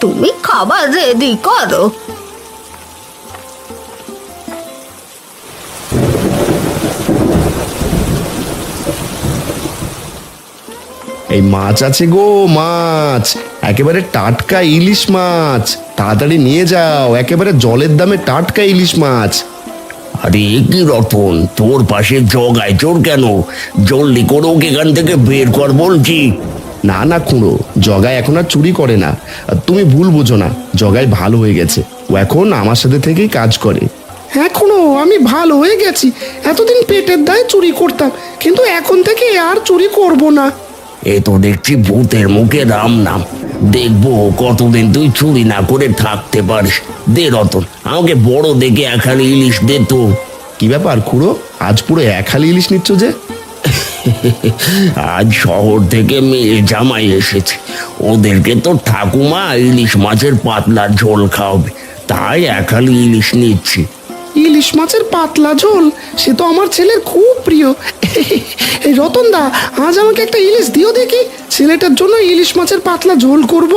তুমি খাবার রেডি করো। এই মাছ আছে গো, মাছ একেবারে টাটকা ইলিশ মাছ, তাড়াতাড়ি নিয়ে যাও, একেবারে জলের দামে টাটকা ইলিশ মাছ। আরে কি রতন, তোর পাশে জগায় চোর কেন? জলদি করে ওকে এখান থেকে বের কর বলছি। না না খুড়ো, জগাই এখন আর চুরি করে না। তুমি ভুল বুঝো না, জগাই ভালো হয়ে গেছে, ও এখন আমার সাথে থেকেই কাজ করে। এখনো আমি ভালো হয়ে গেছি, এতদিন পেটের দায়ে চুরি করতাম, কিন্তু এখন থেকে আর চুরি করব না। এ তো দেখছি ভূতের মুখে রাম নাম। দেখবো কতদিন তুই চুরি না করে থাকতে পারিস। দে রতন, আমাকে বড় দেখে এখানে ইলিশ দে তো। কি ব্যাপার খুড়ো, আজ পুরো এক হালি ইলিশ নিচ্ছ যে? আজ শহর থেকে মেয়ে জামাই এসেছে, ওদেরকে তো ঠাকুমা ইলিশ মাছের পাতলা ঝোল খাওয়াবে, তাই একালি ইলিশ নিচ্ছি। ইলিশ মাছের পাতলা ঝোল, সে তো আমার ছেলের খুব প্রিয়। এই রতনদা, আজ আমাকে একটা ইলিশ দিও দেখি, ছেলেটার জন্য ইলিশ মাছের পাতলা ঝোল করব।